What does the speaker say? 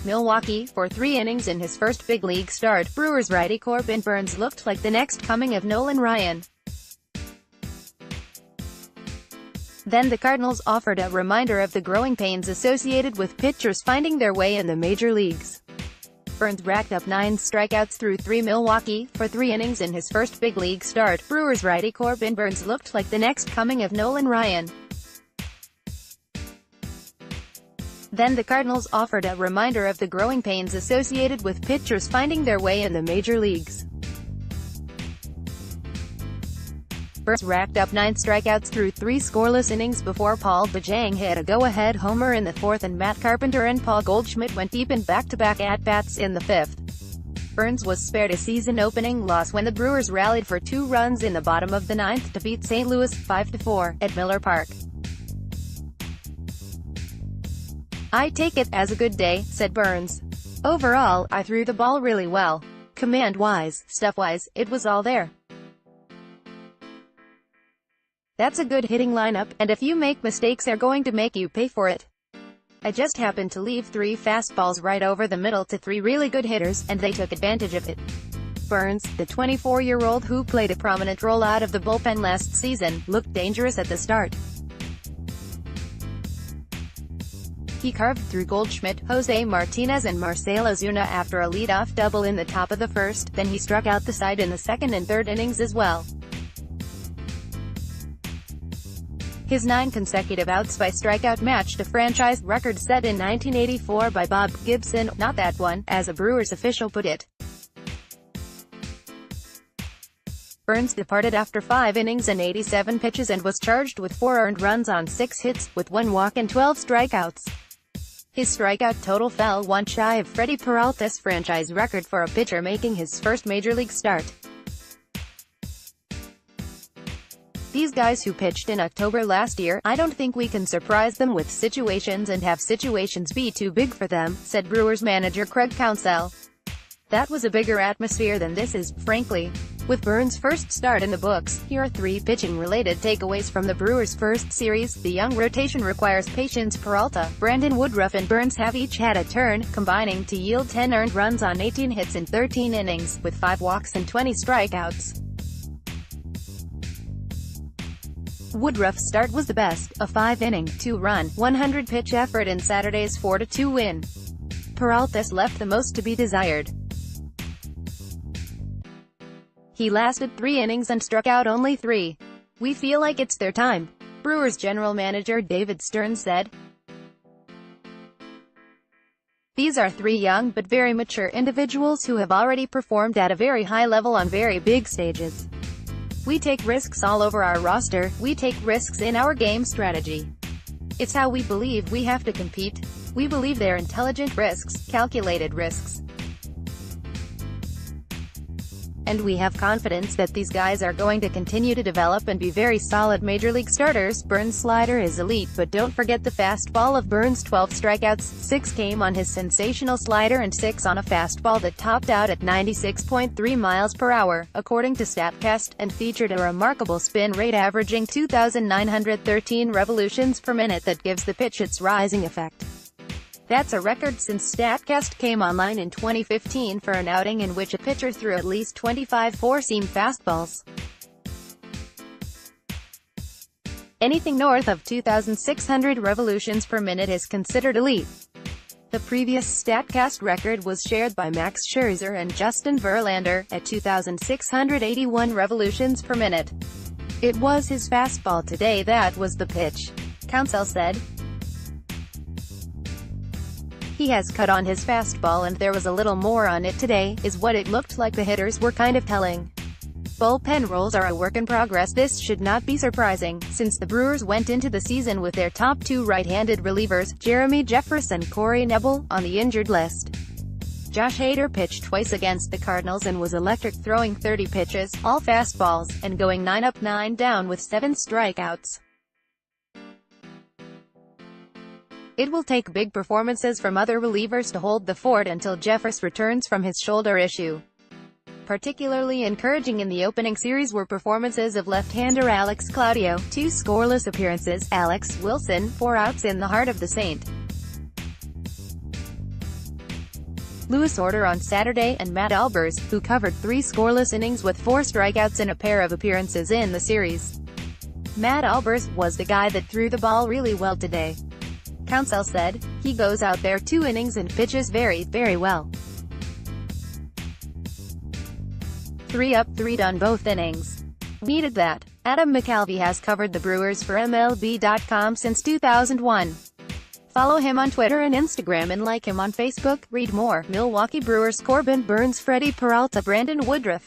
Milwaukee for 3 innings in his first big league start. Brewers righty Corbin Burnes looked like the next coming of Nolan Ryan. Then the Cardinals offered a reminder of the growing pains associated with pitchers finding their way in the major leagues. Burnes racked up 9 strikeouts through 3 Milwaukee for 3 innings in his first big league start. Brewers righty Corbin Burnes looked like the next coming of Nolan Ryan. Then the Cardinals offered a reminder of the growing pains associated with pitchers finding their way in the major leagues. Burnes racked up 9 strikeouts through 3 scoreless innings before Paul Bajang hit a go-ahead homer in the 4th and Matt Carpenter and Paul Goldschmidt went deep in back-to-back at-bats in the 5th. Burnes was spared a season-opening loss when the Brewers rallied for 2 runs in the bottom of the 9th to beat St. Louis 5-4 at Miller Park. "I take it as a good day," said Burnes. "Overall, I threw the ball really well. Command-wise, stuff-wise, it was all there. That's a good hitting lineup, and if you make mistakes they're going to make you pay for it. I just happened to leave 3 fastballs right over the middle to 3 really good hitters, and they took advantage of it." Burnes, the 24-year-old who played a prominent role out of the bullpen last season, looked dangerous at the start. He carved through Goldschmidt, Jose Martinez and Marcell Ozuna after a leadoff double in the top of the 1st, then he struck out the side in the 2nd and 3rd innings as well. His 9 consecutive outs by strikeout matched a franchise record set in 1984 by Bob Gibson, "not that one," as a Brewers official put it. Burnes departed after 5 innings and 87 pitches and was charged with 4 earned runs on 6 hits, with 1 walk and 12 strikeouts. His strikeout total fell 1 shy of Freddie Peralta's franchise record for a pitcher making his first major league start. "These guys who pitched in October last year, I don't think we can surprise them with situations and have situations be too big for them," said Brewers manager Craig Counsell. "That was a bigger atmosphere than this is, frankly." With Burnes' first start in the books, here are 3 pitching-related takeaways from the Brewers' first series. The young rotation requires patience. Peralta, Brandon Woodruff and Burnes have each had a turn, combining to yield 10 earned runs on 18 hits in 13 innings, with 5 walks and 20 strikeouts. Woodruff's start was the best, a 5-inning, 2-run, 100-pitch effort in Saturday's 4-2 win. Peralta's left the most to be desired. He lasted 3 innings and struck out only 3. "We feel like it's their time," Brewers general manager David Stearns said. "These are 3 young but very mature individuals who have already performed at a very high level on very big stages. We take risks all over our roster, we take risks in our game strategy. It's how we believe we have to compete. We believe they're intelligent risks, calculated risks. And we have confidence that these guys are going to continue to develop and be very solid major league starters." Burnes' slider is elite, but don't forget the fastball of Burnes' 12 strikeouts, 6 came on his sensational slider and 6 on a fastball that topped out at 96.3 miles per hour, according to StatCast, and featured a remarkable spin rate averaging 2,913 revolutions per minute that gives the pitch its rising effect. That's a record since StatCast came online in 2015 for an outing in which a pitcher threw at least 25 four-seam fastballs. Anything north of 2,600 revolutions per minute is considered elite. The previous StatCast record was shared by Max Scherzer and Justin Verlander, at 2,681 revolutions per minute. "It was his fastball today that was the pitch," Counsell said. "He has cut on his fastball and there was a little more on it today, is what it looked like. The hitters were kind of telling. Bullpen roles are a work in progress. This should not be surprising, since the Brewers went into the season with their top 2 right-handed relievers, Jeremy Jeffress and Corey Knebel, on the injured list. Josh Hader pitched twice against the Cardinals and was electric, throwing 30 pitches, all fastballs, and going 9 up 9 down with 7 strikeouts. It will take big performances from other relievers to hold the fort until Jeffress returns from his shoulder issue. Particularly encouraging in the opening series were performances of left-hander Alex Claudio, 2 scoreless appearances, Alex Wilson, 4 outs in the heart of the St. Lewis Order on Saturday, and Matt Albers, who covered 3 scoreless innings with 4 strikeouts in a pair of appearances in the series. Matt Albers was the guy that threw the ball really well today. Counsell said, "He goes out there 2 innings and pitches very, very well. 3 up, 3 done both innings. Needed that." Adam McCalvy has covered the Brewers for MLB.com since 2001. Follow him on Twitter and Instagram and like him on Facebook. Read more. Milwaukee Brewers Corbin Burnes, Freddie Peralta, Brandon Woodruff.